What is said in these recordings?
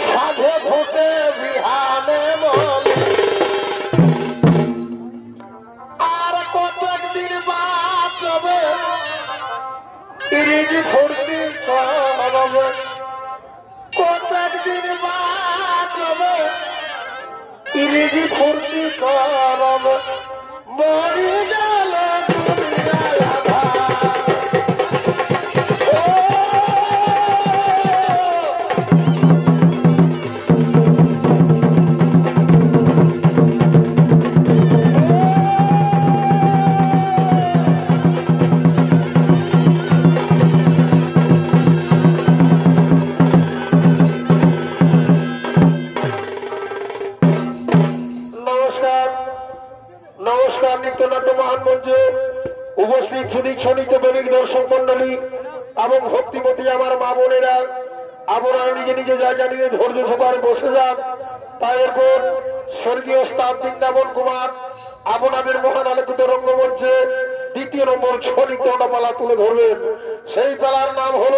সাধে ভোটে বিহানে বলে আর কতদিন বাদ হবে ইংরেজি ফুর্তি করবে কতদিন বাদ হবে ইংরেজি ফুর্তি করবে মরি গেল উপস্থিত সুদীক সনিত প্রেমিক দর্শক মন্ডলী এবং ভক্তিমতী আমার মা বোনেরা আপনারা নিজে নিজে যা জানিয়ে ধৈর্য সহকারে বসে যান। তাই এরপর স্বর্গীয় ওস্তাদ বৃন্দাবন কুমার আপনাদের মহান আলোকিত রঙ্গমঞ্চে দ্বিতীয় নম্বর ছড়িত পালা তুলে ধরবেন। সেই পালার নাম হল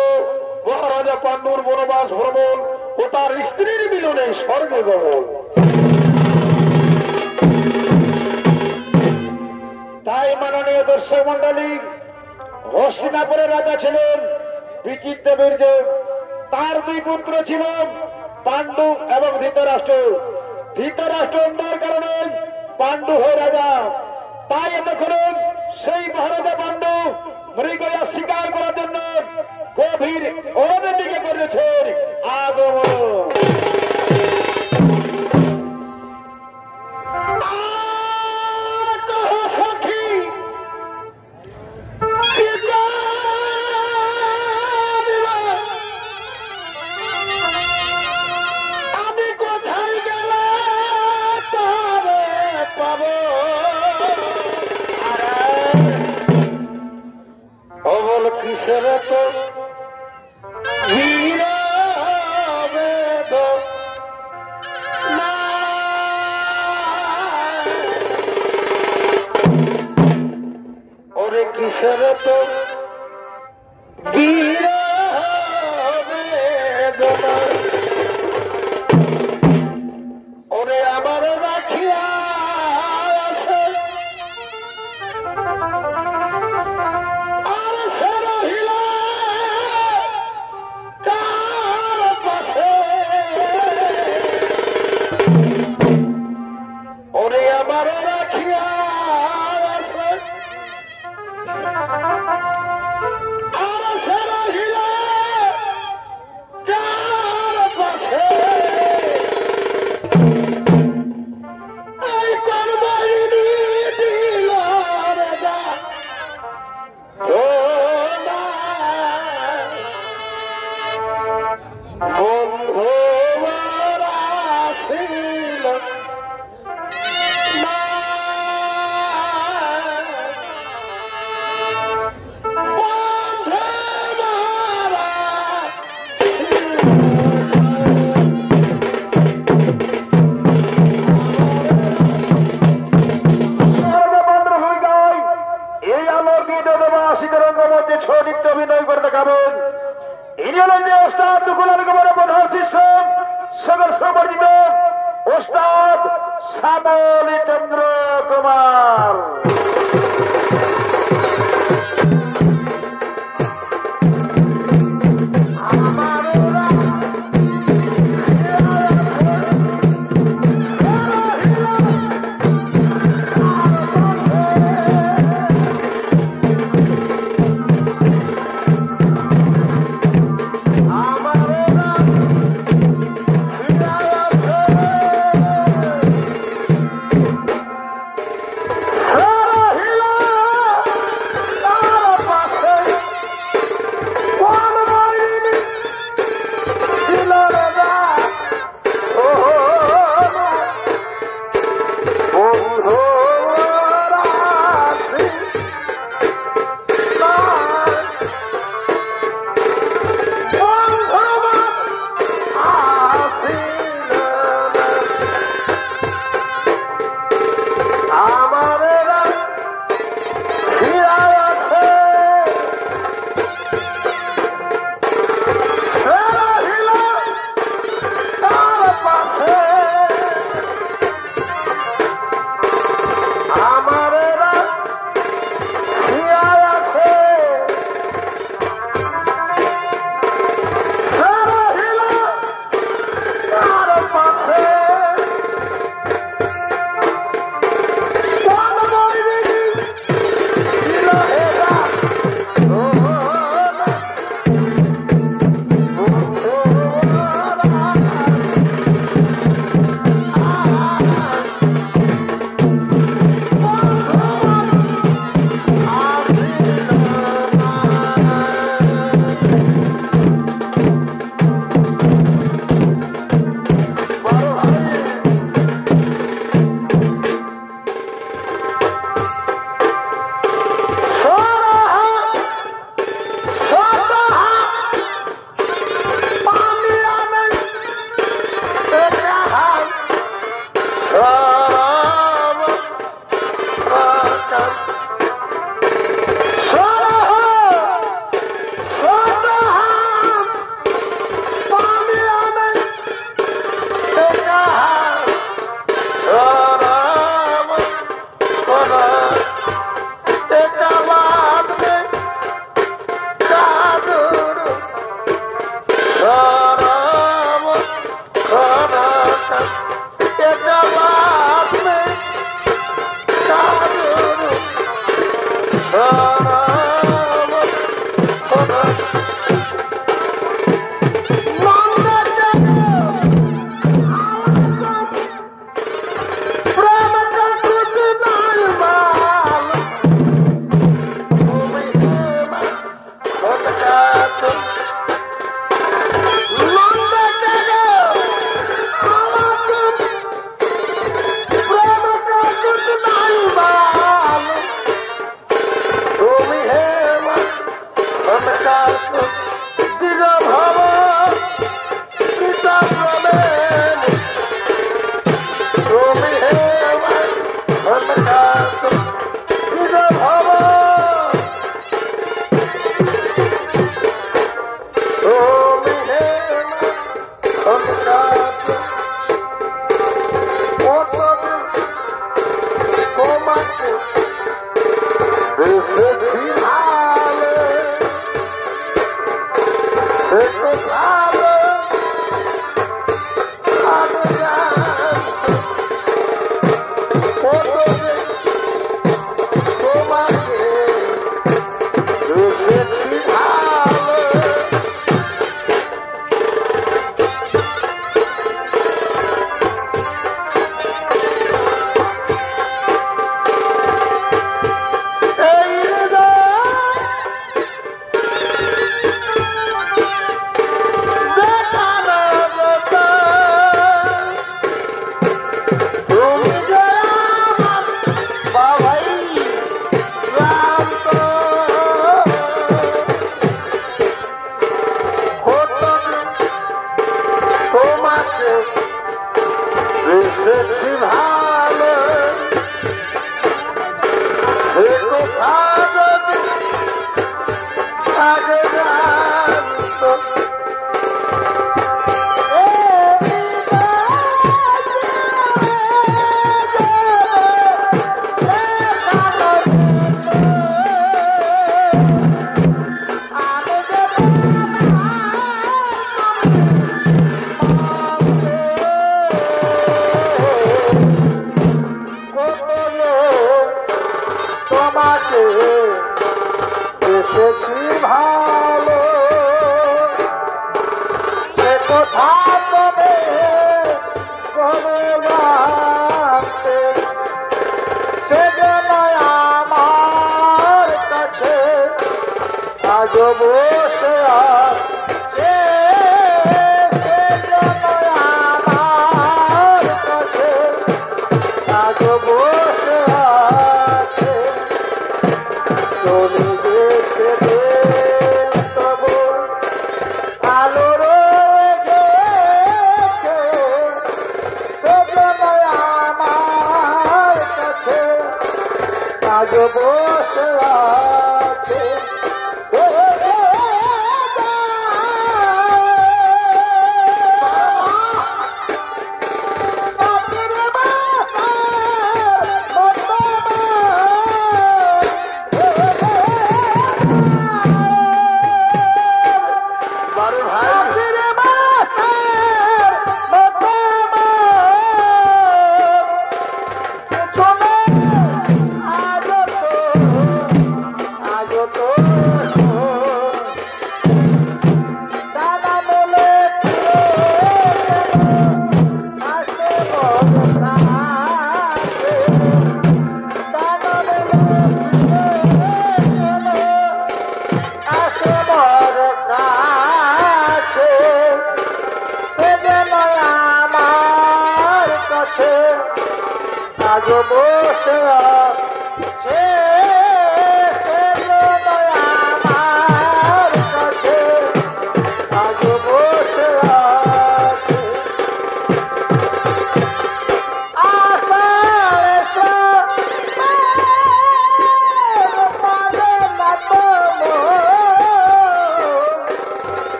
মহারাজা পাণ্ডুর বনবাস ভ্রমণ ও তার স্ত্রীর মিলনে স্বর্গে গমন। তাই মাননীয় দর্শক মন্ডলী, হস্তিনাপুরের রাজা ছিলেন বিচিত্র বীর্য, তার দুই পুত্র ছিল পাণ্ডু এবং ধৃতরাষ্ট্র। ধৃতরাষ্ট্র অন্যার কারণে পাণ্ডু হয়ে রাজা। তাই তখন সেই মহারাজা পাণ্ডু মৃগয়া শিকার করার জন্য গভীর অরণ্যের দিকে করেছেন আগমন।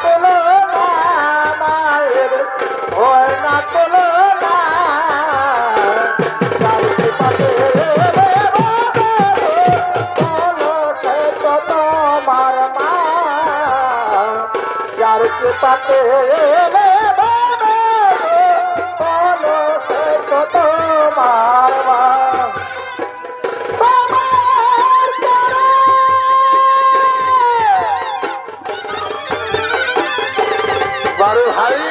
তুলনা মায়ের হয় না তুলনা যার কৃপাতে বলো সে তো তোমার মা যার কৃপাতে বলো সে তো তোমার মা বারো ভাই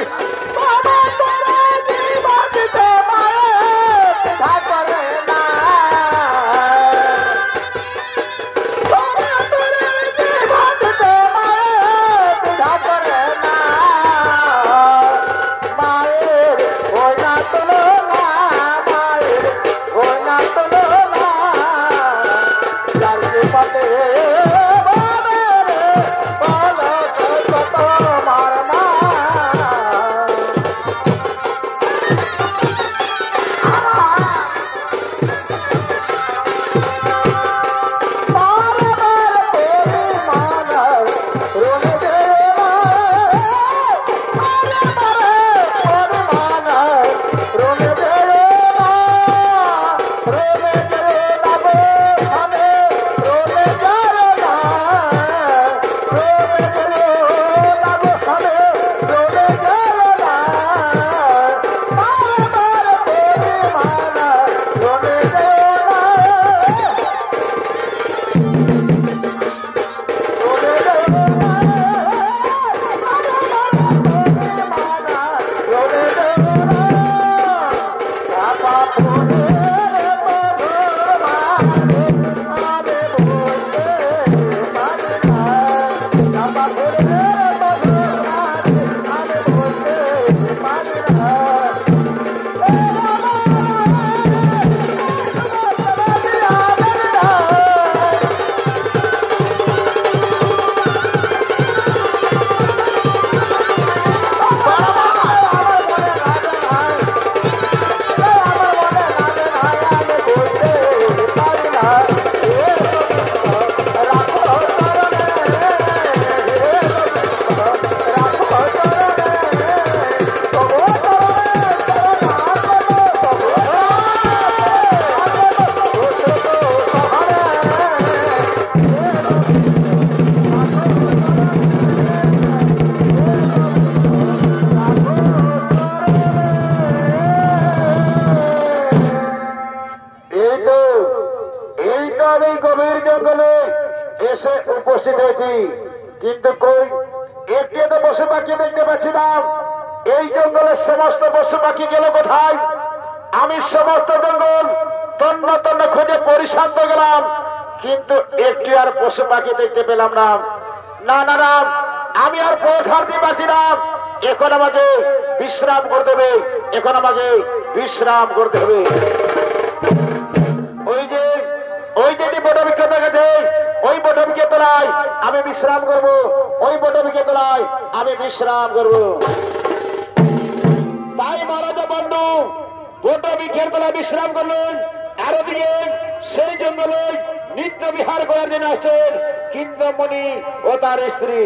উপস্থিত হয়েছি কিন্তু কই একটি তো পশু পাখি দেখতে পাচ্ছি না এই জঙ্গলের সমস্ত পশু পাখি গেল কোথায় আমি সমস্ত জঙ্গল তন্ন তন্ন খুঁজে পরিশান্ত গেলাম কিন্তু একটি আর পশু পাখি দেখতে পেলাম না না না না আমি আর পথ হারতে পারছি না এখন আমাকে বিশ্রাম করতে হবে এখন আমাকে বিশ্রাম করতে হবে ওই যে বটবৃক্ষ গেছে ওই বটবৃক্ষে তলায় আমি বিশ্রাম করব ওই বটবৃক্ষে তলায় আমি বিশ্রাম করব তাই মহারাজা বন্ধু বটবৃক্ষের তলায় বিশ্রাম করলেন আর ওদিকে সেই জঙ্গলে নিত্য বিহার করার জন্য আসছেন কিন্দমণি ও তার স্ত্রী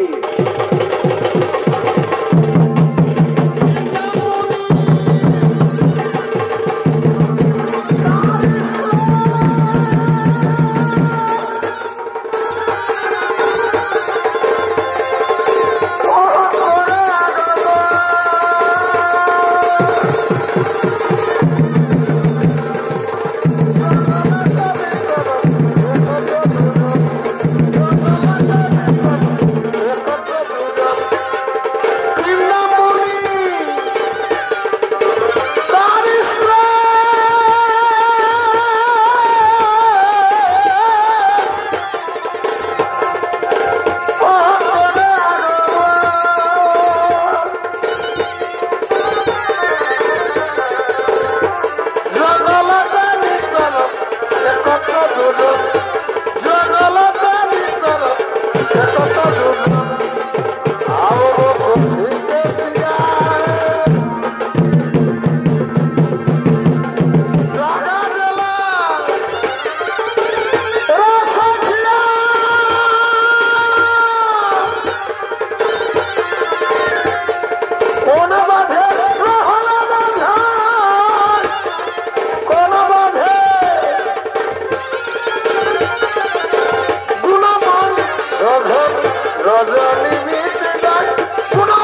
রজনী মিটে যায় শোনো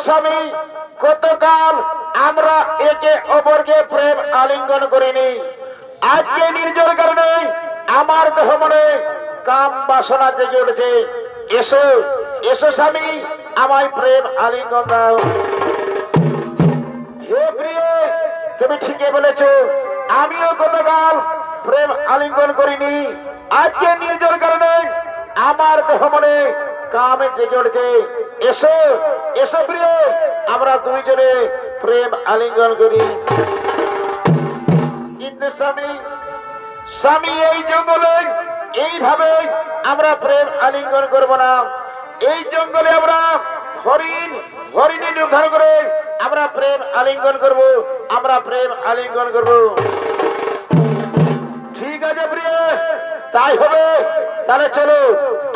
স্বামী গতকাল আমরা একে অপরকে প্রেম আলিঙ্গন করিনি আজকে নির্জর কারণে আমার দেহ মনে কাম বাসনা জেগে উঠেছে এসো এসো স্বামী আমায় প্রেম আলিঙ্গন দাও হে প্রিয় তুমি ঠিকই বলেছ আমিও গতকাল প্রেম আলিঙ্গন করিনি আজকে নির্জর কারণে আমার দেহ মনে কামে জেগে উঠেছে এসো এসো প্রিয় আমরা দুইজনে প্রেম আলিঙ্গন করি কিন্তু স্বামী স্বামী এই জঙ্গলে এইভাবে আমরা প্রেম আলিঙ্গন করব না এই জঙ্গলে আমরা হরিণী নির্ধারণ করে আমরা প্রেম আলিঙ্গন করব আমরা প্রেম আলিঙ্গন করব ঠিক আছে প্রিয় তাই হবে তাহলে চলো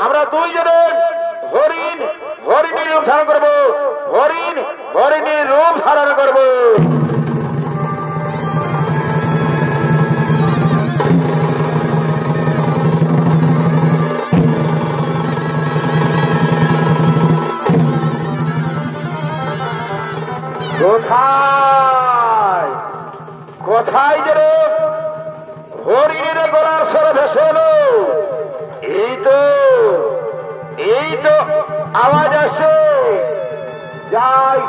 আমরা দুইজনে হরিণী রূপ ধারণ করবো হরিণী রূপ ধারণ করবো কোথায় কোথায় যে হরিণের গলার স্বর ভেসে এলো এই তো আওয়াজ আসে যাই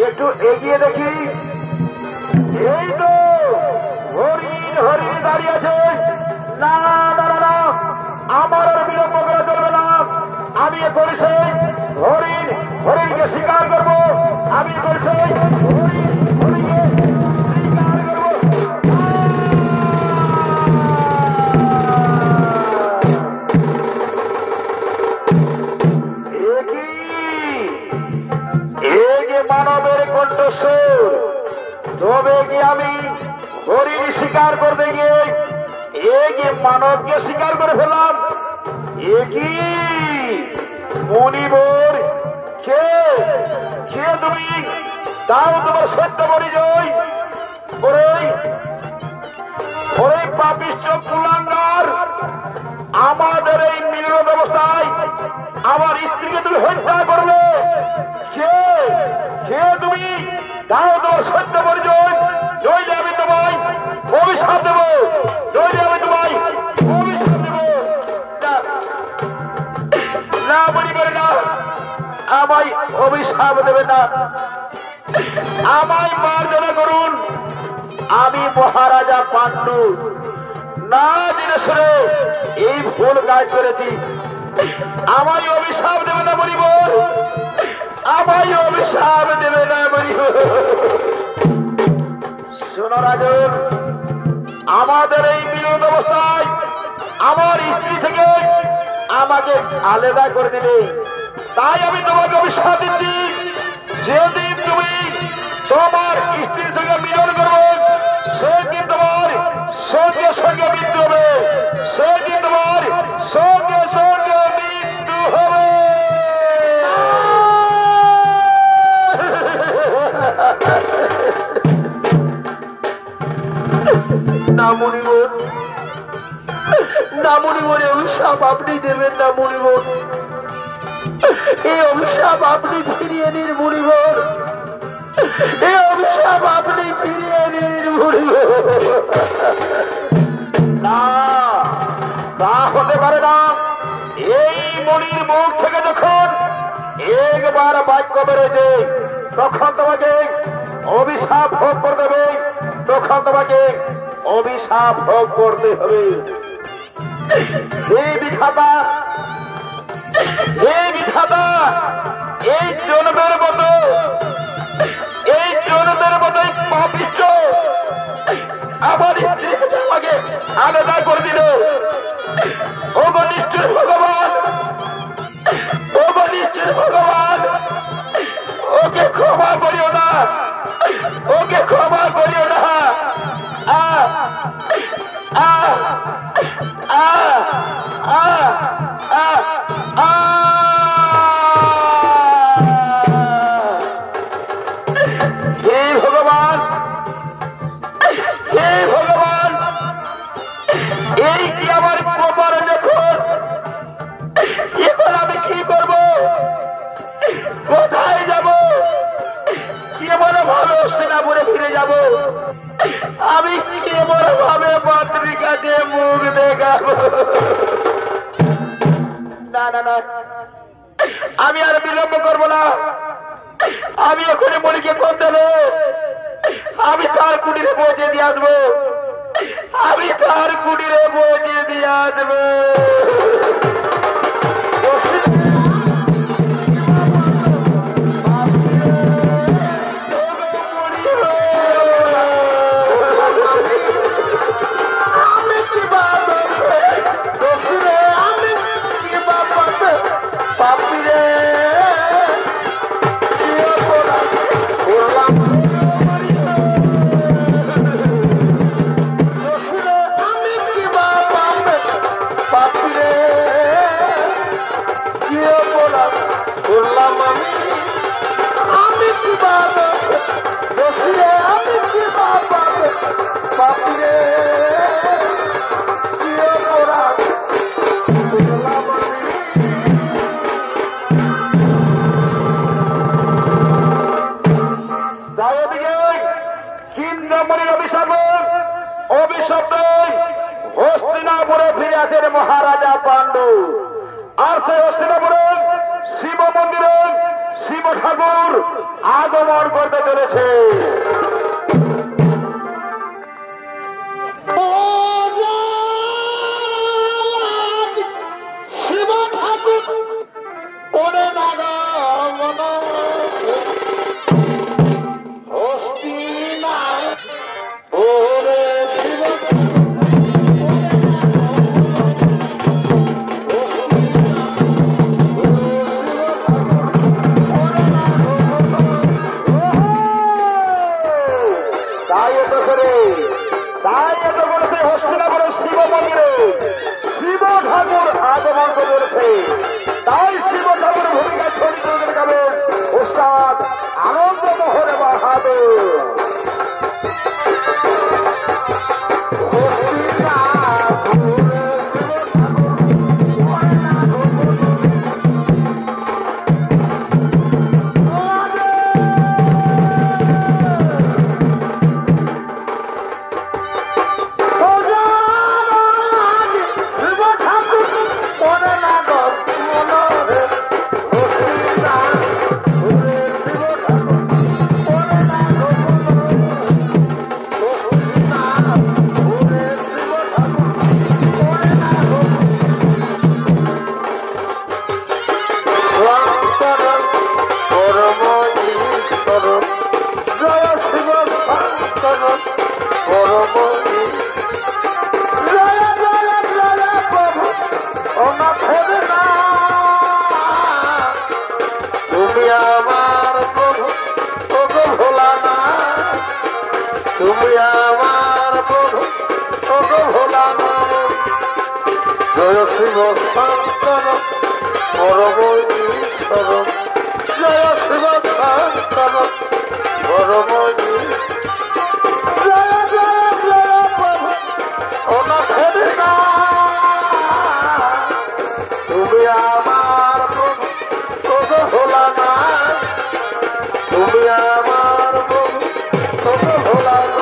একটু এগিয়ে দেখি এই তো হরিণ দাঁড়িয়ে আছে না না না আমার আর বিলম্ব করা চলবে না আমি করছি হরিণকে শিকার করবো আমি করছি হরিণকে শিকার করবো মানবের কণ্ঠস্বর তবে কি আমি হরিণ শিকার করতে গিয়ে মানবকে শিকার করে ফেললাম কি মনিবর কে কে তুমি তাও তোমার সত্য পরিচয় ওই পাপিষ্ঠ কুলাঙ্গার আমাদের এই মিলন অবস্থায় আমার স্ত্রীকে তুমি হত্যা করলে কে তুমি তাও তোমার সত্য পরিচয় নইলে আমি তোমায় অভিশাপ দেব নইলে আমি তোমায় অভিশাপ দেব না পরিবার না আমায় অভিশাপ দেবে না আমায় মার্জনা করুন আমি মহারাজা পাণ্ডু না জেনে শুনে এই ভুল কাজ করেছি আমায় অভিশাপ দেবে না বলিব আমায় অভিশাপ দেবে না বলিব শোনো রাজন আমাদের এই মিলন অবস্থায় আমার স্ত্রী থেকে আমাকে আলাদা করে দিলে তাই আমি তোমাকে অভিশাপ দিচ্ছি যেদিন তুমি তোমার স্ত্রীর সঙ্গে মিলন করবে সেদিন তোমার সঙ্গে সঙ্গে মৃত্যু হবে সেদিন তোমার সঙ্গে সঙ্গে মৃত্যু হবে না মনিবর অভিশাপ আপনি দেবেন না মনিবর এই অভিশাপ আপনি ফিরিয়ে নিন মনিবর এই অভিশাপ আপনি ফিরিয়ে নিন মনিবর না তা হতে পারে না এই মনির মুখ থেকে যখন একবার বাক্য বেরোছে তখন তোমাকে অভিশাপ ভোগ করতে হবে, তখন তোমাকে অভিশাপ ভোগ করতে হবে। এই বিধাতা এই জন্মের মতো পাপিষ্ঠ আমার স্ত্রী থেকে আমাকে আলাদা করে দিল। ও নিষ্ঠুর ভগবান, ও নিষ্ঠুর ভগবান, ওকে ক্ষমা করিও না, ওকে ক্ষমা করিও না। হে ভগবান, হে ভগবান, এই কি আমার কপাল দেখুন। এখন আমি কি করব, কোথায় যাব, কেমন ভাবে হস্তিনাপুরে ফিরে যাব, আমি কেমন ভাবে পত্রিকাতে মুখ দেখাবো। না না না, আমি আর বিলম্ব করব না। আমি ওখানে মরিকে ফোন দেবো, আমি তার কুটিরে পৌঁছে দিয়ে আসবো, আমি তার কুটিরে পৌঁছে দিয়ে আসবো। হস্তিনাপুরে ফিরে আছেন মহারাজা পাণ্ডু। আর সেই হস্তিনাপুরে শিব মন্দিরে শিব ঠাকুর আগমন করতে চলেছে। শিব ঠাকুর ওরে নাগমন হস্তিনা ওরে শিব হস্তিনাপুরের শিব মন্দিরে শিব ঠাকুর আগমন করে চলেছে। তাই শিব ঠাকুর ভূমিকা ছড়ি করে দেখাবেন উস্তাদ আনন্দ মোহন বাহাদুর। তুমি আমার প্রভু ওগো ভোলানা, জয় শিব শঙ্কর পরম ঈশ্বর, জয় শিব শঙ্কর পরম জয় জয় জয় প্রভু অনাথের না, তুমি আমার প্রভু ওগো ভোলানা, তুমি আমার প্রভু ওগো ভোলানা।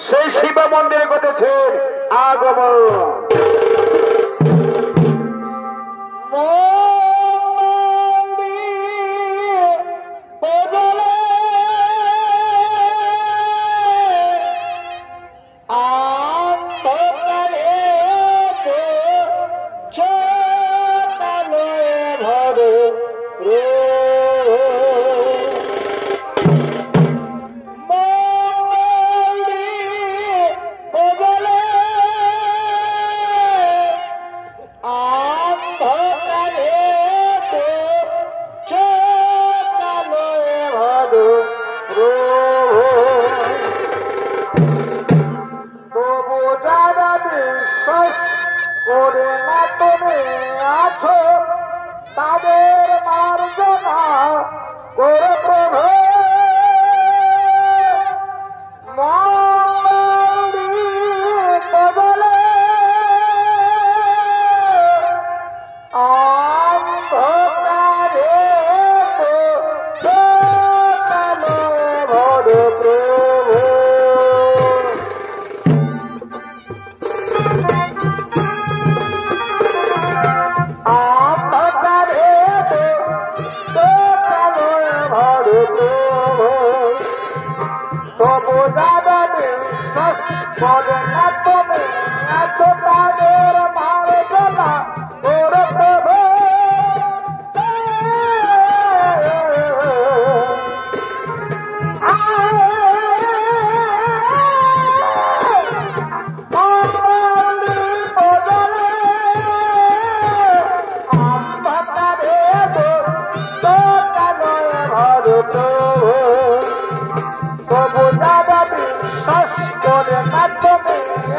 সেই শিব মন্দিরে ঘটেছে আগমন। তাদের মার্জনা করে প্রভু বদলে অন্ধকারে ভর প্রভু করে না তুমি আছো তাদের মার্জনা করে প্রভু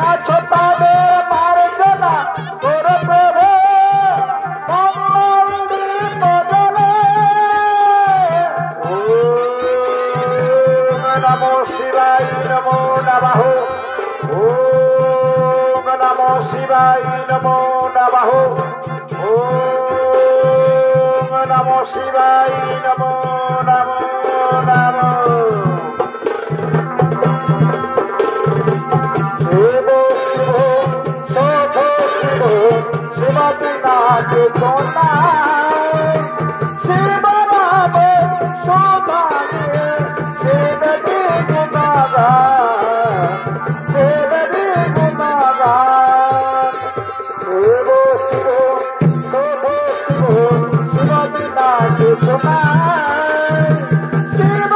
আছো তাদের মার্জনা করে প্রভু বদলে নমো শিবায় নমো নমঃ ওম নমো শিবায় নমো নমঃ ওম নমো শিবায় নমো নমো নমঃ শিব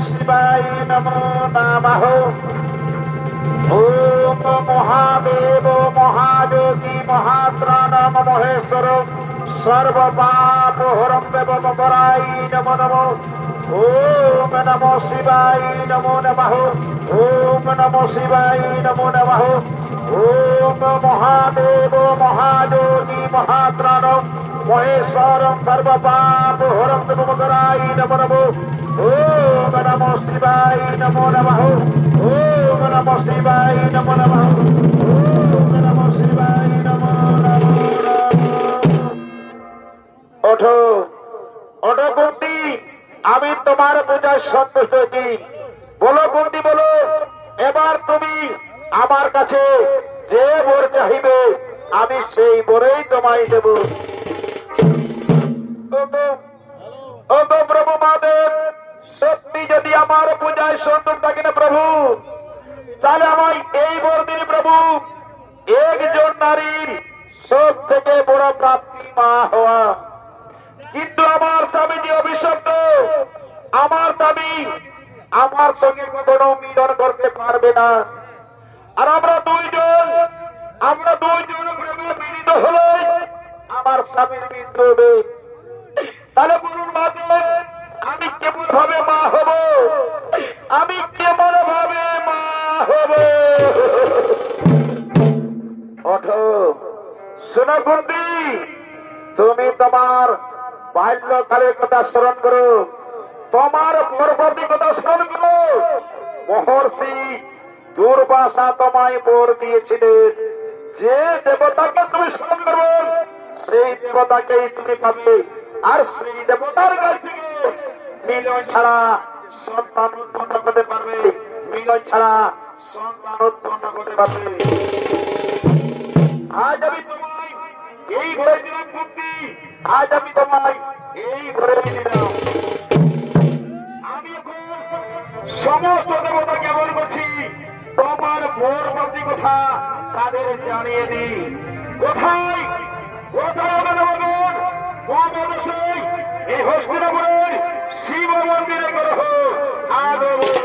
শিবায় নমো নমঃ। ওম মহাদেব মহাযোগী মহাত্রাণম মহেশ্বর সর্বপাপ হরম দেব পরায় নমো নমঃ। ওম নমো শিবায় নমো নমঃ। ওম নমো শিবায় নমো নমঃ। ওম মহাদেব মহাযোগী মহাত্রাণম মহেশ্বর সর্বপাপ হরম দেব পরায় নমো নমঃ। ওম নমো শিবায় নমো নমঃ। ওম নমো শিবায় নমো নমঃ। ওম নমো শিবায় নমো নমঃ। ওঠো ওঠো কুন্তি, আমি তোমার পূজায় সন্তুষ্ট হয়েছি। বলো কুন্তি বলো, এবার তুমি আমার কাছে যে বর চাহিবে আমি সেই বরেই তোমায় দেব। ও তো প্রভু মহাদেব, সত্যি যদি আমার পূজায় সন্তুষ্ট থাকি না প্রভু, তাহলে আমায় এই বর দিন প্রভু, একজন নারীর সব থেকে বড় প্রাপ্তি মা হওয়া। কিন্তু আমার স্বামী যে অভিশপ্ত, আমার স্বামী আমার সঙ্গে কখনো মিলন করতে পারবে না। আর আমরা দুইজন প্রেমে পীড়িত হলে আমার স্বামীর মৃত্যু হবে। তাহলে বলুন মাঝে আমি কেমন ভাবে মা হব? আমি কেমন ভাবে মা হব? ওঠো শোনো কুন্তি, তুমি তোমার বাল্যকালের কথা স্মরণ করো, তোমার পরবর্তী কথা স্মরণ করো। মহর্ষি দুর্বাসা তোমায় বর দিয়েছিলেন, যে দেবতাকে তুমি স্মরণ করবে সেই দেবতাকেই তুমি পাবে। আর সেই দেবতার কাছ থেকে মিলন ছাড়া সন্তান উৎপন্ন করতে পারবে, মিলন ছাড়া সন্তান উৎপন্ন করতে পারবে। আজ আমি তোমায় এই ঘরে দিলাম কুন্তি, আজ আমি তোমায় এই ঘরে দিলাম। আমি এখন সমস্ত দেবতাকে এমন করছি, তোমার পরবর্তী কথা তাদের জানিয়ে দিই। কোথায় কোথায় হবে দেবগণ? এই হস্তিনাপুরের শিব মন্দিরে গ্রহ আগমন।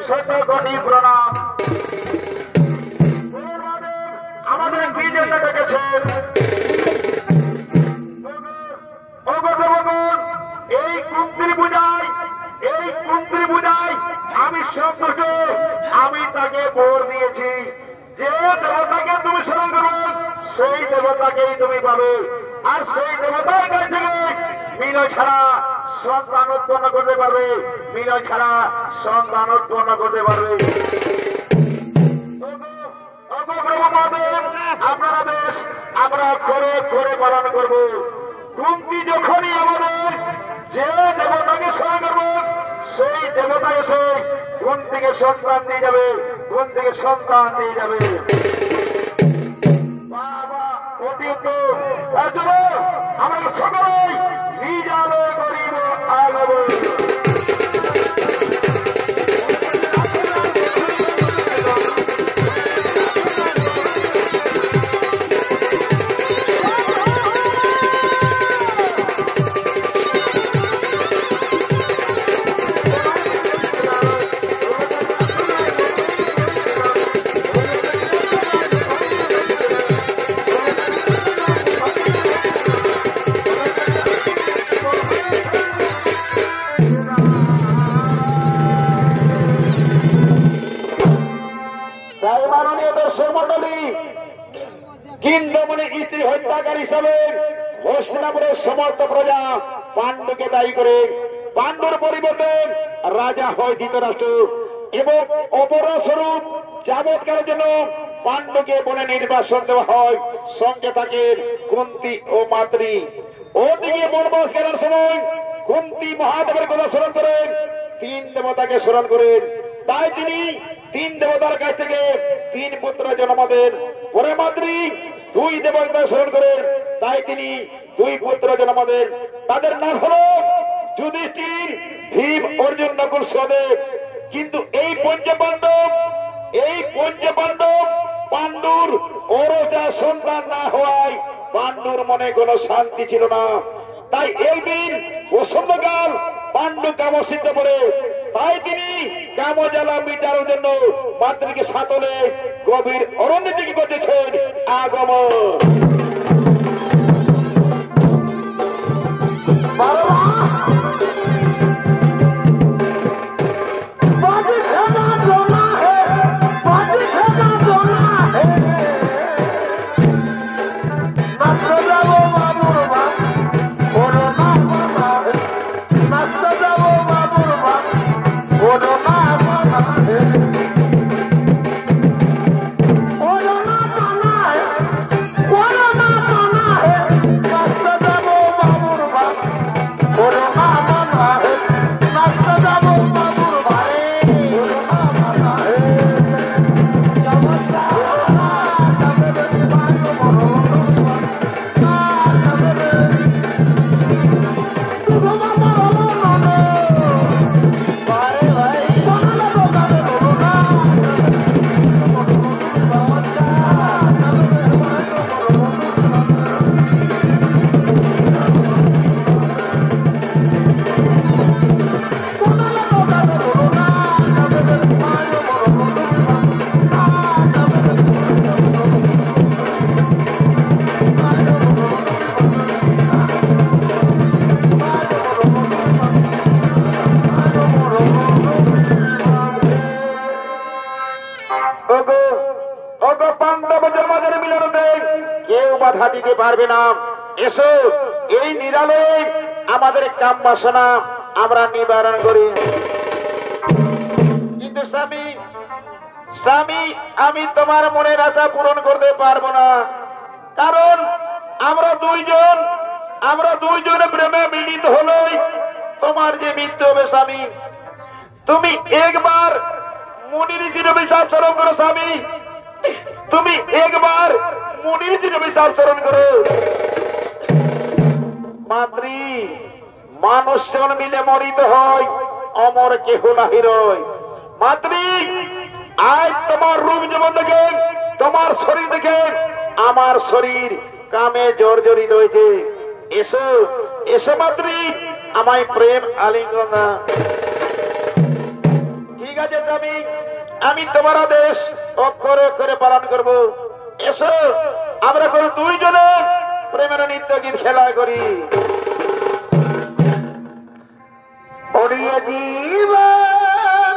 শত কোটি প্রণাম। আমাদের কি জন্য ডেকেছেন? এই কুন্ত্রী পূজায় আমি সন্তুষ্ট। আমি তাকে বর দিয়েছি, যে দেবতাকে তুমি স্মরণ করো সেই দেবতাকেই তুমি পাবে। আর সেই দেবতার কাছ থেকে বিনয় ছাড়া সন্তান উৎপন্ন করতে পারবে, বিনয় ছাড়া সন্তান উৎপন্ন করতে পারবে। আপনারা দেশ আমরা করে করে পালন করব। কুন্তি যখনই আমাদের যে দেবতাকে স্মরণ করব সেই দেবতা এসে কুন্তিকে সন্তান দিয়ে যাবে, কুন্তিকে সন্তান দিয়ে যাবে। আমরা সকলেই নিজ আলো করিব আলো। স্ত্রী হত্যাকারী হিসাবে হস্তিনাপুরের সমস্ত প্রজা পাণ্ডুকে দায়ী করে পাণ্ডুর পরিবর্তে রাজা হয় ধৃতরাষ্ট্র এবং অপরস্বরূপ যাবৎকালের জন্য পাণ্ডুকে বনে নির্বাসন দেওয়া হয়। সঙ্গে থাকে কুন্তি ও মাতৃ। ওদিকে বনবাস করার সময় কুন্তি মহাদেবের কথা স্মরণ করেন, তিন দেবতাকে স্মরণ করেন। তাই তিনি তিন দেবতার কাছ থেকে তিন পুত্র জন্ম দেন। পরে মাতৃ দুই দেবতা স্মরণ করেন, তাই তিনি দুই পুত্র জন্ম দেন। তাদের নাম হল যুধিষ্ঠির, ভীম, অর্জুন, নকুল, সহদেব। কিন্তু এই পঞ্চপাণ্ডব পাণ্ডুর ওরজা সন্তান না হওয়ায় পাণ্ডুর মনে কোনো শান্তি ছিল না। তাই এই দিন বসন্তকাল পাণ্ডু কামসিদ্ধ পড়ে। তাই তিনি কামজ্বালা মিটানোর জন্য মাতৃকে সাতলে গভীর অরণ্য দিকে করতেছেন আগমন। পারবে না। এসো এই নিরালয়ে আমাদের কাম বাসনা আমরা নিবারণ করি। কিন্তু স্বামী আমি তোমার মনের আশা পূরণ করতে পারবো না, কারণ আমরা দুইজন প্রেমে মিলিত হলেই তোমার যে মৃত্যু হবে স্বামী। তুমি একবার মুনি ঋষির অভিশাপ স্মরণ করো স্বামী, তুমি একবার মুনি ঋষির অভিশাপ স্মরণ করো। মাতৃ মানুষ মিলে মরিত হয়, অমর কেহ নাহি রয়। মাতৃ আজ তোমার রূপ যেমন দেখে, তোমার শরীর দেখে আমার শরীর কামে জর্জরিত হয়েছে। এসো এসো মাতৃ, আমায় প্রেম আলিঙ্গন। ঠিক ঠিক আছে স্বামী, আমি তোমার আদেশ অক্ষরে অক্ষরে পালন করব। এসো আমরা কোনো দুইজনে প্রেমের নৃত্য গীত খেলা করি। ওড়িয়া জীবন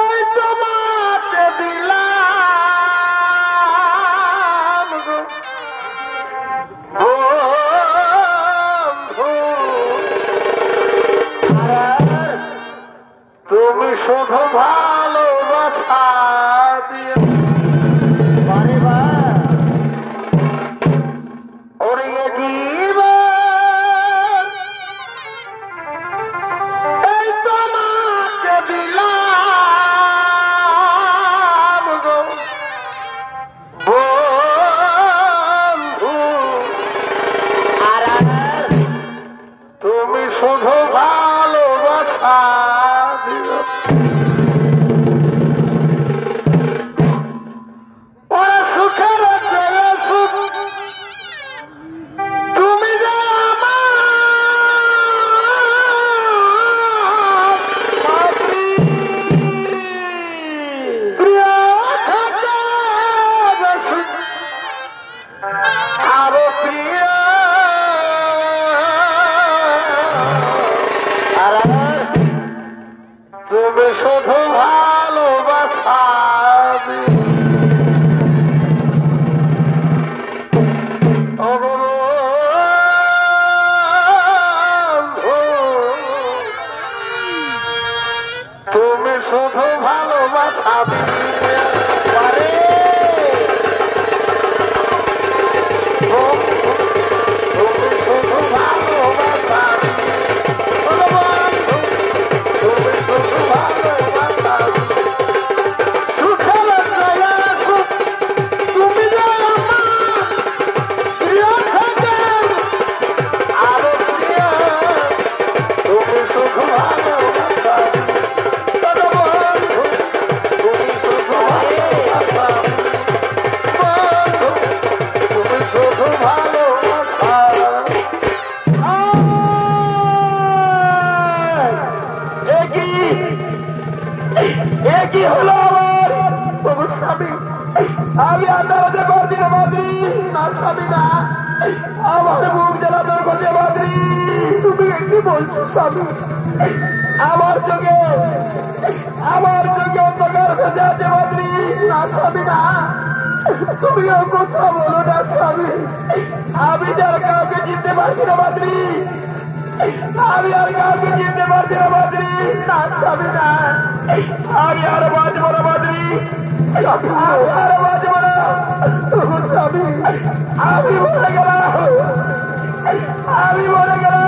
এই তোমাকে দিলাম গো বন্ধু, তুমি শুধু ভালোবাসা দিয়ে ওড়িয়া জীবন এই তোমাকে দিলাম গো বন্ধু, তুমি শুধু ভালোবাসা দিও। ওরা সুখের চেয়ে সুখ তুমি যে আমার মাতৃ প্রিয় থেকে বেশি আরো প্রিয়। আর তুমি শুধু ভালোবাসা দিও। তুমি শুধু ভালোবাসা দিতে পারে। তুমি শুধু ভালোবাসা তুমি শুধু ভালোবাসা সুখের দয়া সুখ তুমি যে আমার প্রিয় থেকে আরো প্রিয়। তুমি শুধু ভালোবাসা তুমি শুধু ভালোবাসা বন্ধু, তুমি শুধু ভালোবাসা। একই হলো আমার প্রভু স্বামী। আমি আদালতে পারছি না মাদ্রি, না স্বামী না, আমার মুখ জ্বালা তোর কাছে মাদ্রি। তুমি কি বলছো স্বামী? আমার চোখে অন্ধকার ভেজে আছে মাদ্রি, না স্বামী না। তুমিও কথা বলো না স্বামী। আমি যার কাউকে চিনতে পারছি না মাদ্রি, আমি আর কাউকে চিনতে পারছি না মাদ্রি, না স্বামী না। আমি আর বাঁচবো না মাদ্রি, আমি আর বাঁচবো না স্বামী। আমি মরে গেলাম, আমি মরে গেলাম।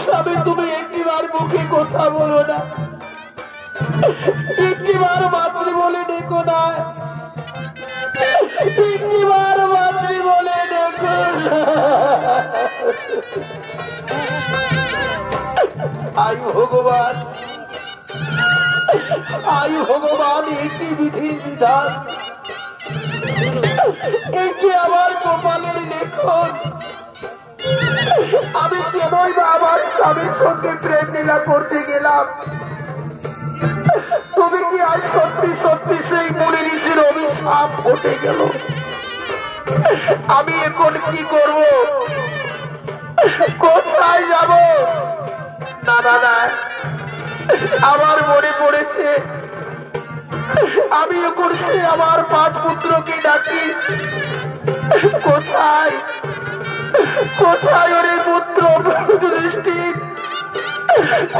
স্বামী তুমি একটিবার মুখে কথা বলো না, একটিবার মাতৃ বলে ডেকো না, একটিবার মাতৃ বলে ডেকো না। আয়ু ভগবান, আয়ু ভগবান, একটি বিধি বিধান, একটি আমার কপালের লেখন। আমি কেনই বা আমার স্বামীর সঙ্গে প্রেম লীলা করতে গেলাম? তুমি কি আজ সত্যি সত্যি সেই মুনি ঋষির অভিশাপ ঘটে গেল? আমি এখন কি করব? কোথায় যাব? না না না, আমার মনে পড়েছে আমি এখন সে আমার 5 পুত্রকে ডাকি। কোথায় কোথায় ওরে পুত্র যুধিষ্ঠির,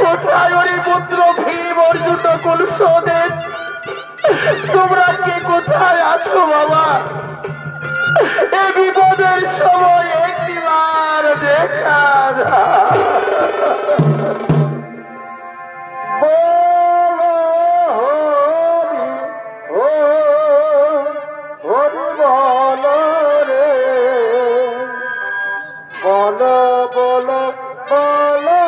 কোথায় ওরে পুত্র ভীম, অর্জুন, নকুল, সহদেব? তোমরা কে কোথায় আছো বাবা? এই বিপদের সময় একটিবার দেখা হরি বল রে। বলো বলো বলো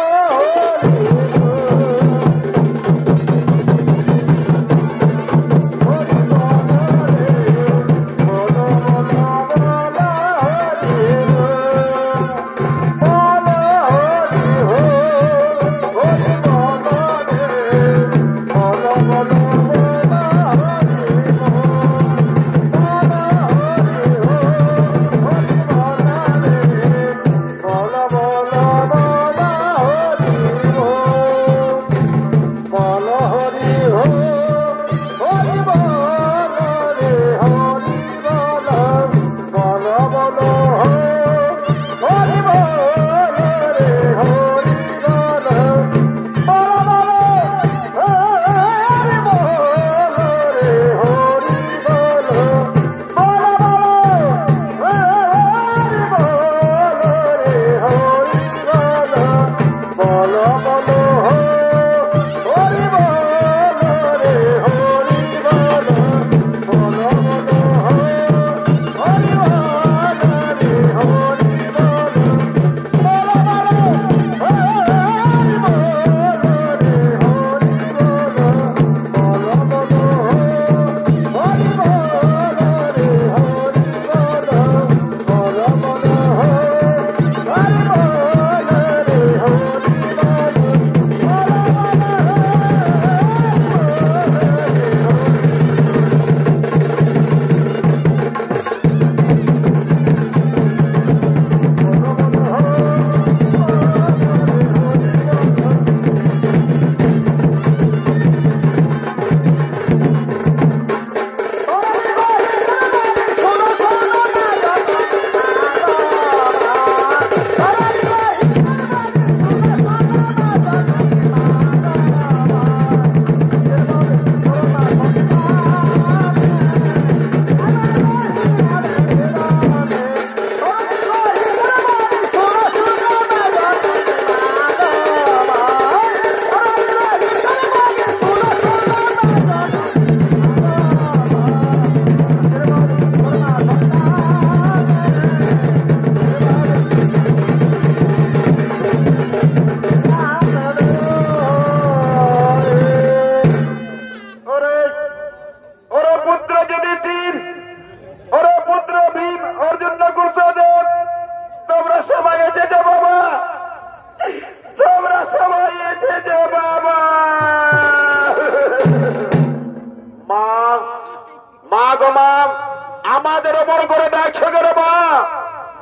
আমাদের ওপর করে ডাকছো কেন মা?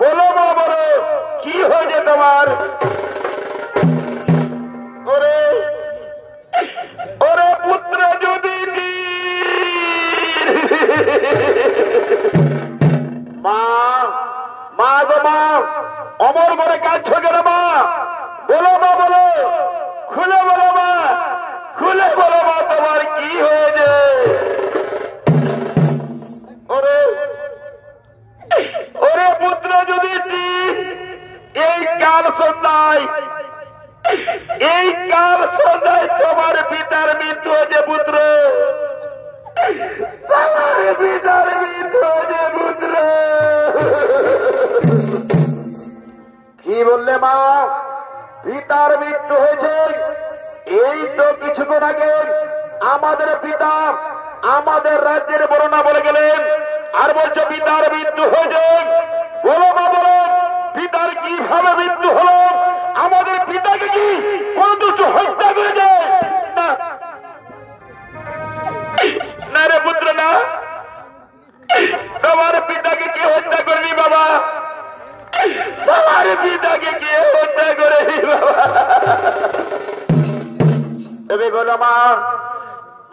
বলো মা, বলো কি হয়েছে তোমার? ওরে ওরে পুত্র যদি মা, মা গো মা, অমর করে কাঁদছো কেন মা? বলো মা, বলো, খুলে বলো মা, খুলে বলো মা, তোমার কি হয়েছে? ওরে ওরে পুত্র যদি এই কাল সন্ধ্যায়, এই কাল সন্ধ্যায় তোমার পিতার মৃত্যু হয়েছে পুত্র, তোমার পিতার মৃত্যু হয়েছে পুত্র। কি বললে মা? পিতার মৃত্যু হয়েছে? এই তো কিছুক্ষণ আগে আমাদের পিতা আমাদের রাজ্যের বর্ণনা বলে গেলেন, আর বলছো পিতার মৃত্যু হয়েছে। বলো মা, বলো পিতার কিভাবে মৃত্যু হলো? আমাদের পিতাকে কি কোন দুষ্ট হত্যা করেছে? না না রে পুত্র, না, তোমার পিতাকে কে হত্যা করেনি বাবা? তোমার পিতাকে কে হত্যা করেনি বাবা? তুমি বলো মা,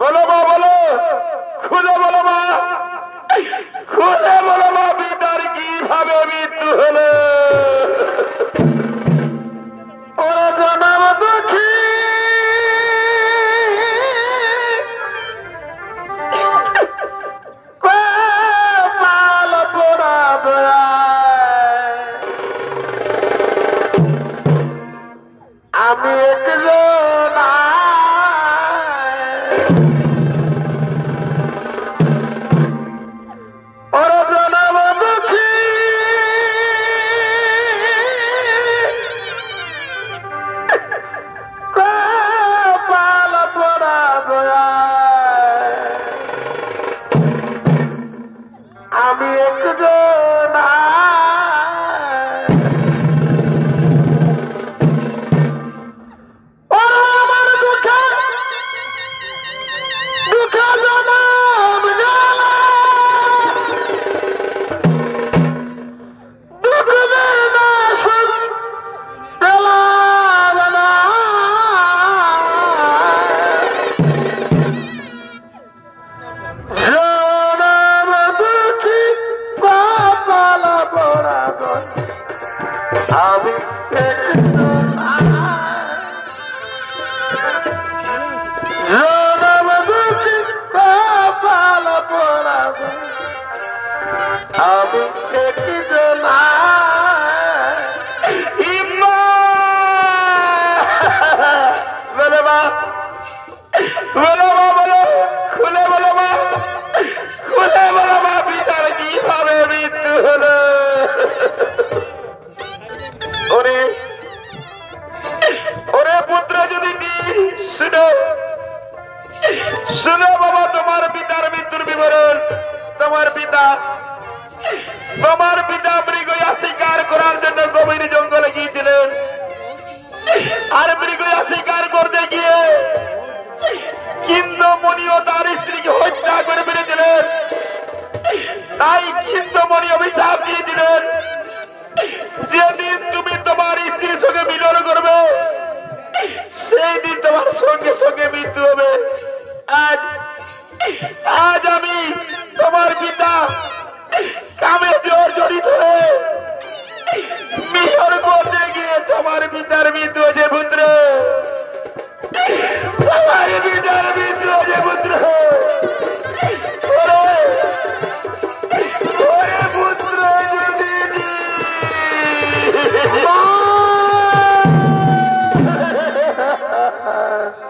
বলো মা, বলো, খুলে বলো মা, খুলে বলো মা, পিতার কিভাবে মৃত্যু হলো? ওরা জানাব দেখি কপাল পোড়া দয়া, আমি একজন ওরা জানাব দেখি আমি আমি বলো মা বলো মা বলো খুলে বলো মা খুলে বলো মা পিতার কিভাবে মৃত্যু হলো ওরে ওরে পুত্র যদি শুনো শুনো বাবা তোমার পিতার মৃত্যুর বিবরণ তোমার পিতা মৃগয়া শিকার করার জন্য গভীর জঙ্গলে গিয়েছিলেন আর মৃগয়া শিকার করতে গিয়ে কিন্দমণিও তার স্ত্রীকে হত্যা করে ফেলেছিলেন তাই কিন্দমণি অভিশাপ দিয়েছিলেন যেদিন তুমি তোমার স্ত্রীর সঙ্গে মিলন করবে সেই দিন তোমার সঙ্গে সঙ্গে মৃত্যু হবে আজ আজ আমি তোমার পিতা কামে জড়িত হয়ে মিলন করতে গিয়ে তোমার পিতার মৃত্যু হয়েছে পুত্র তোমার পিতার মৃত্যু হয়েছে পুত্র পুত্র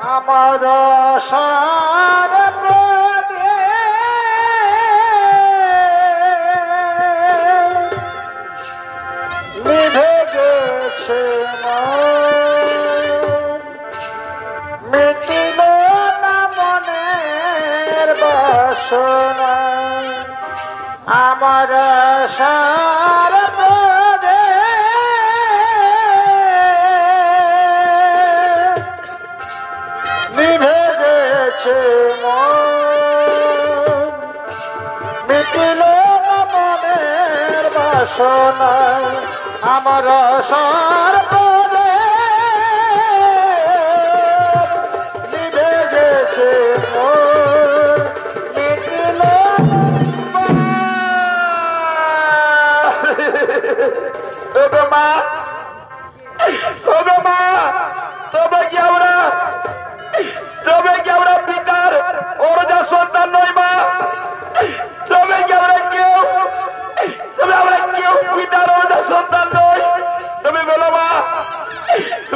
আমার সারা নিভে গেছে মিটিল না মনের বাসনা আমার সারা নিভে গেছে মিটিল না মনের বাসনা আমার সর্বদে নিভে গেছে মিটিল মা তবে কি আমরা পিতার ওর যা সন্তান নয় মা তবে কি আমরা কেউ পিতার ওর যা সন্তান নয় তুমি বলো মা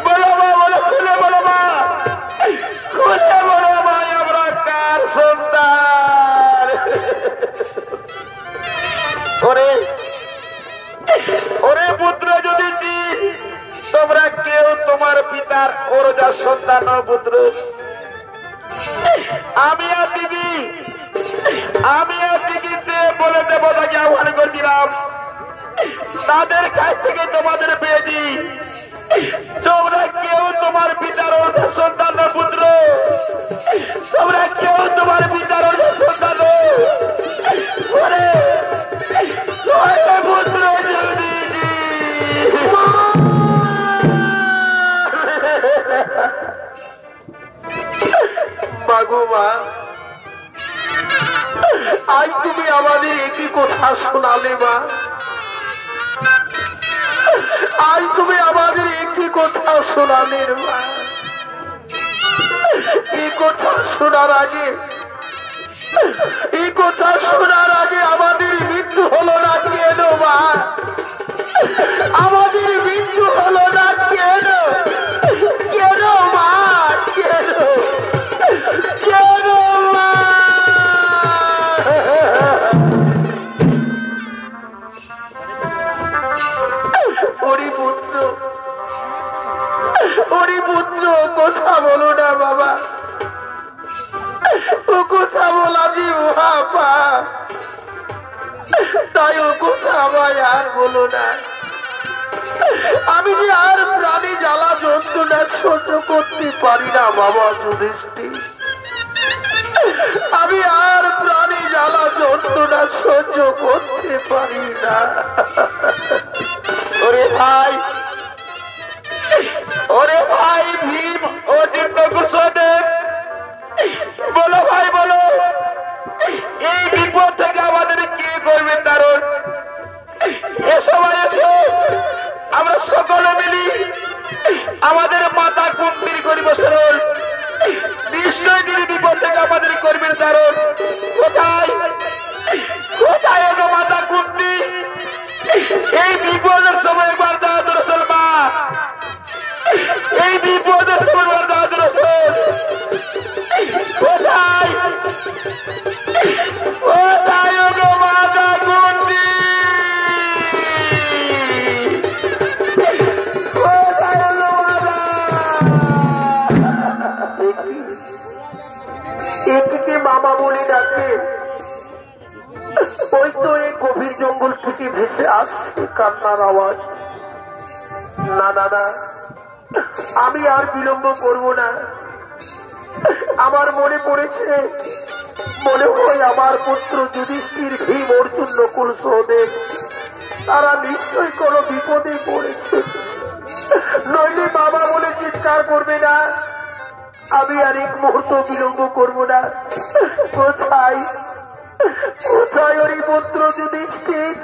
বলো খুলে বলো মা আমরা কার সন্তান ওরে পুত্র যদি তোমরা কেউ তোমার পিতার ওর যা সন্তান পুত্র আমি আর দিদিতে বলে দেবতাকে আহ্বান করছিলাম তাদের কাছ থেকে তোমাদের পেয়েছি তোমরা কেউ তোমার পিতার ওর যা সন্তান পুত্র তোমরা কেউ তোমার পিতার ওর যা সন্তান পুত্র যদি মাগুমা আজ তুমি আমাদের একই কথা শোনালে মা আজ তুমি আমাদের একই কথা শোনালে মা এই কথা শোনার আগে আমাদের মৃত্যু হলো না কেন মা আমাদের মৃত্যু হলো না কেন মা কেন মা ওরে পুত্র কথা বলো না বাবা ও কথা বলা যে মহাপা তাই ও কথা আমায় আর বলো না আমি যে আর প্রাণী জ্বালা যন্ত্রণা সহ্য করতে পারি না বাবা যুধিষ্ঠির আমি আর প্রাণী জ্বালা যন্ত্রণা সহ্য করতে পারি না ওরে ভাই ভীম ও চিত্রকূটদেব বলো ভাই বলো এই বিপদ থেকে আমাদের কে করবে কারণ এসো আমরা সকল আমাদের মাতা কুন্তির করিব স্মরণ। নিশ্চয় তিনি বিপদ থেকে আমাদের কর্মীর ধারণ। কোথায় কোথায় গো মাতা কুন্তি? এই বিপদের সময় একবার দাও দর্শন মা, এই বিপদের সময় একবার দাও দর্শন। কোথায় কোথায় গো মাতা কুন্তি? কোথায় গো মাতা? এটিকে মামা বলে ডাকে। ওই তো এই গভীর জঙ্গল থেকে ভেসে আসছে কান্নার আওয়াজ। না না না, আমি আর বিলম্ব করব না। আমার মনে পড়েছে, মনে হয় আমার পুত্র যুধিষ্ঠির, ভীম, অর্জুন, নকুল, সহদেব তারা নিশ্চয়ই কোনো বিপদে পড়েছে, নইলে বাবা বলে চিৎকার করবে না। আমি আর এক মুহূর্ত বিলম্ব করব না। কোথায় কোথায় ওর পুত্র যুধিষ্ঠির?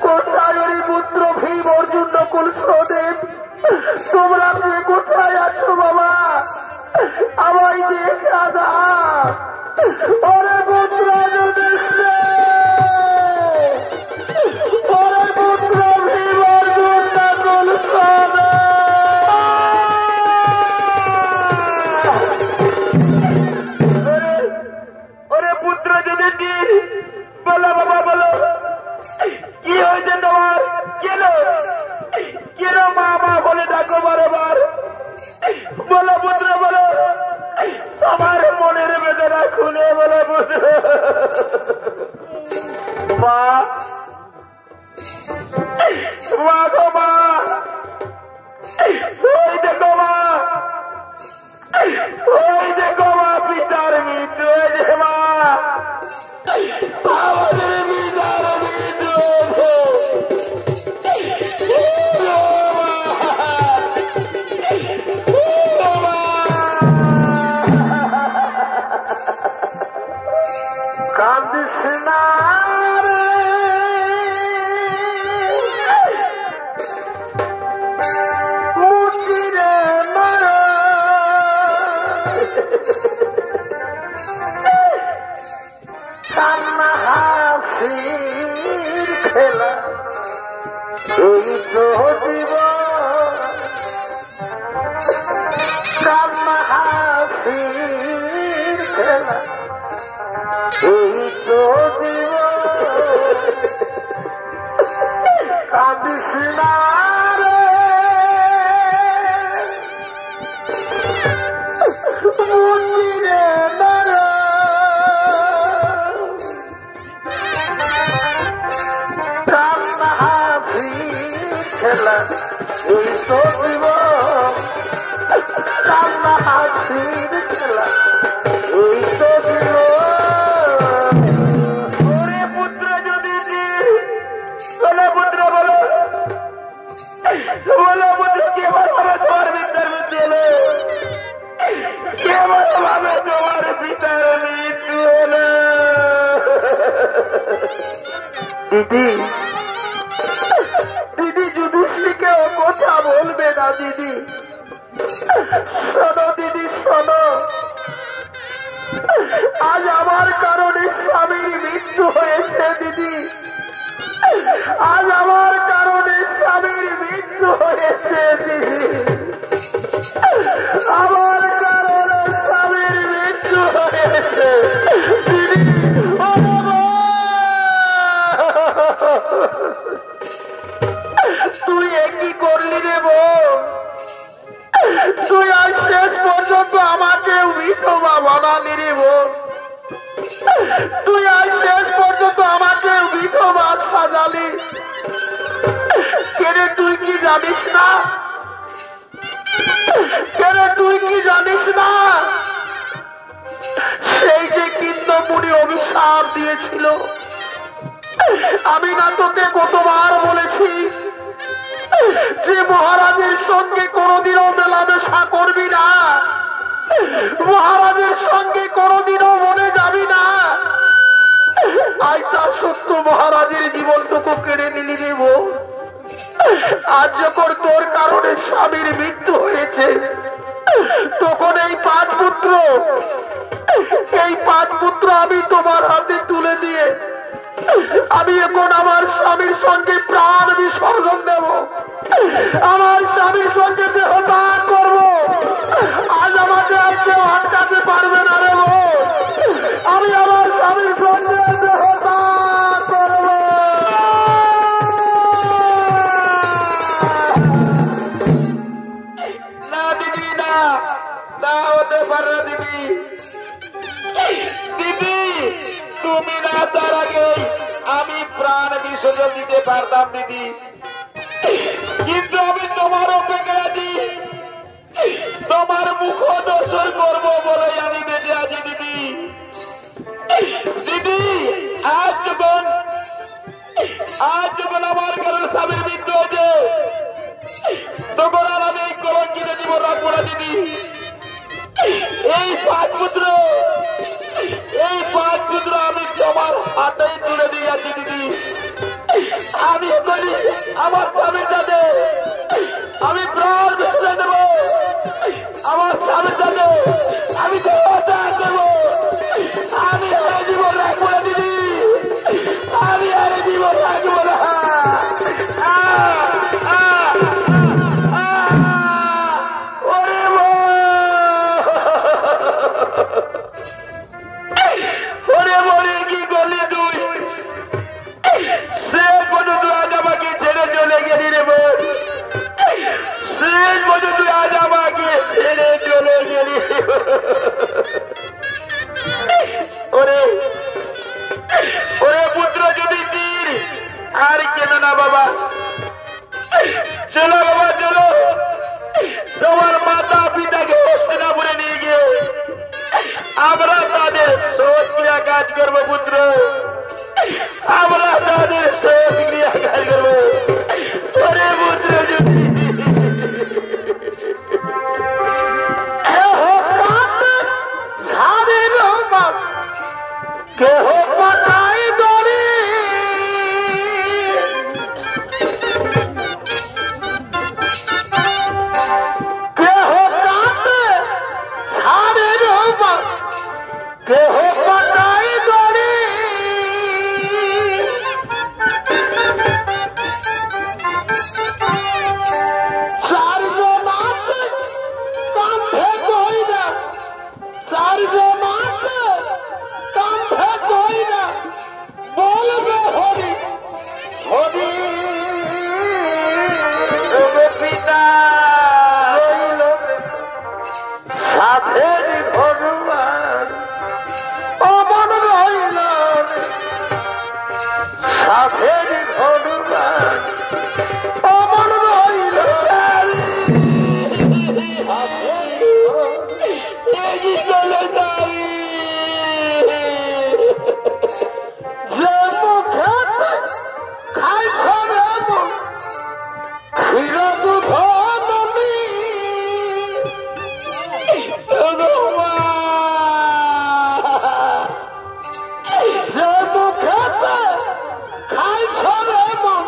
কোথায় ওর পুত্র ভীম, অর্জুন, নকুল, সহদেব? তোমরা কে কোথায় আছো বাবা? আমায় দেখা দাও। ওরে পুত্র যুধিষ্ঠির, ওরে পুত্র ভীম, অর্জুন, নকুল, সহদেব। পুত্র যুধিষ্ঠির, বলো বাবা বলো, কি হয়েছে তোমার? কেন কেন মা মা বলে ডাকো বারবার? বলো পুত্র বলো, আমার মনের বেদনা খুলে বলো পুত্র। মা মা গো মা, ওই দেখো মা, ওই দেখো মা, পিতার মৃত্যু হয়েছে মা, আমাদের পিতার মৃত্যু কান্দিস না রে, মুচিরে মারা কান্না হাসির খেলা, এই তো জীবন। কান্না হাসির খেলা, এই তো জীবন। কাঁদিস না রে, মুচিরে মারা কান্না হাসির খেলা, এই তো জীবন। কান্না হাসির খেলা, এই তো জীবন। ওরে পুত্র যুধিষ্ঠির, বলো পুত্র বলো, বলো পুত্র, কেবল ভাবে তোমার পিতার মৃত্যু হলো? কেবল ভাবে তোমার পিতার মৃত্যু হলো? দিদি দিদি, যুধিষ্ঠিরকে ও কথা বলবে না দিদি। শোনো দিদি শোনো, আজ আমার কারণে স্বামীর মৃত্যু হয়েছে দিদি। আজ আমার কারণে স্বামীর মৃত্যু হয়েছে দিদি। আমার কারণে স্বামীর মৃত্যু হয়েছে দিদি। তুই একই করলি রে বোন, তুই আজ শেষ পর্যন্ত আমাকে বিধবা বানালি রে বোন। তুই আজ শেষ পর্যন্ত আমাকে বিধবা সাজালি। কেন তুই কি জানিস না? কেন তুই কি জানিস না? সেই যে কিন্নমুনি অভিশাপ দিয়েছিল, আমি না তোকে কতবার বলেছি যে মহারাজের সঙ্গে কোনোদিনও মেলামেশা করবি না, মহারাজের সঙ্গে কোনোদিনও মনে যাবি না। আজ তা সত্য মহারাজের জীবনটুকু কেড়ে নিলি দেব। আজ যখন তোর কারণে স্বামীর মৃত্যু হয়েছে, তখন এই পাঁচ পুত্র আমি তোমার হাতে তুলে দিয়ে আমি এখন আমার স্বামীর সঙ্গে প্রাণ বিসর্জন দেব, আমার স্বামীর সঙ্গে দেহত্যাগ করব। আজ আমাকে আর কেউ আটকাতে পারবে না রে বোন, আমি আমার স্বামীর সঙ্গে দেহত্যাগ করব। না দিদি, না না হতে পারে দিদি। দিদি তুমি না তার আগে আমি প্রাণ বিসর্জন দিতে পারতাম দিদি, কিন্তু আমি তোমার অপেক্ষা আছি, তোমার মুখ দর্শন করবো বলে আমি বেঁচে আছি দিদি। দিদি আজ যখন আমার কারণে স্বামীর মৃত্যু হয়েছে, তখন আর আমি এই কলঙ্কিত জীবন রাখবো না দিদি। এই পাঁচ পুত্র আমি তোমার হাতেই তুলে দিয়ে যাচ্ছি দিদি। আমি এখনই আমার স্বামীর সাথে আমি প্রাণ বিসর্জন দেব, আমার স্বামীর সাথে আমি দেহত্যাগ করব। আমি আর জীবন রাখবো না দিদি, আমি আর জীবন রাখবো না। ওরে মরে কি করলি তুই? শেষ পর্যন্ত আজ আমাকে ছেড়ে চলে গেলি রে বোন, শেষ পর্যন্ত আজ আমাকে ছেড়ে চলে গেলি। ওরে ওরে পুত্র যদি তীর আর কেন না বাবা, চলো বাবা চলো, তোমার মাতা পিতাকে হস্তিনাপুরে নিয়ে গিয়ে আমরা তাদের শোধ ক্রিয়া কাজ করবো পুত্র, আমরা তাদের শোধ ক্রিয়া কাজ করবো। ওরে পুত্র যদি কেহ পাতাই দরি, কেহ কাঁদে ছাড়ে রোমা, কেহ পাতাই দরি, চারজনাতে কাঁধে কইরা, চারজনাতে কাঁধে কইরা বলবে হরি হরি। পিতা সাধের ভগবান অমন রইল, সাধের ভগবান অমন রইল। যে মুখে খাইছ রে মন ক্ষীর দুধ নদী, যে মুখে খাইছ রে মন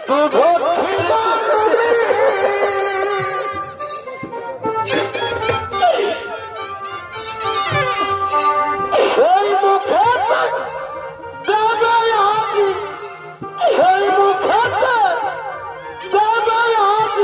দুধ ক্ষীর নদী, সেই মুখে দেবে আজি, সেই মুখে দেবে আজি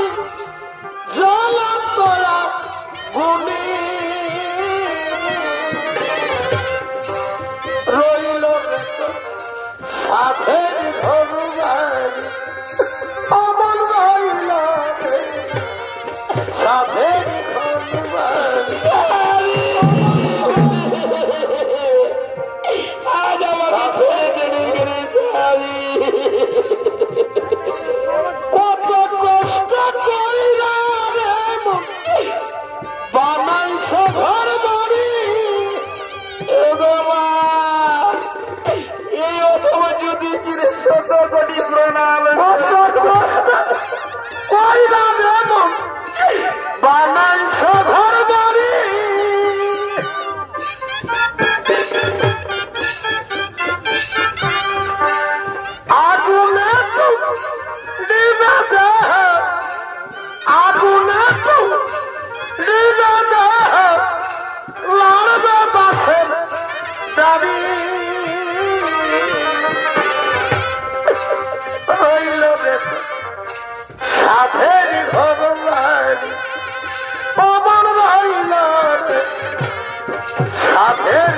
সাথের ভগবান পবন রইল সাথের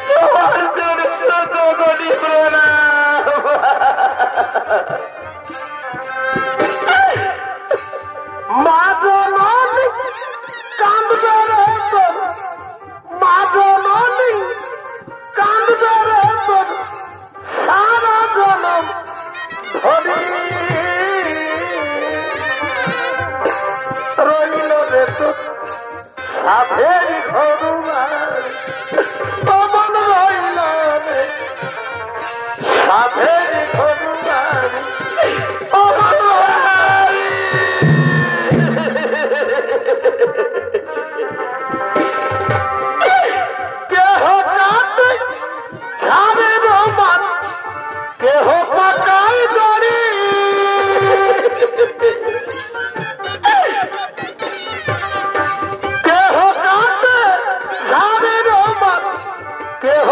তোমার জন্য শত কোটি প্রণাম। মা জননী কাঁদবে রে তোর, মা জননী কাঁদবে রে তোর সারা জনম ধরি রইল রে তোর সাথের ভগবান পবন রইল রে সাথের ভগবান পবন কেহ কাঁদে ঝাড়ে রোমান কেহ পাকায় গড়ি কেহ কাঁদে ঝাড়ে রোমান কেহ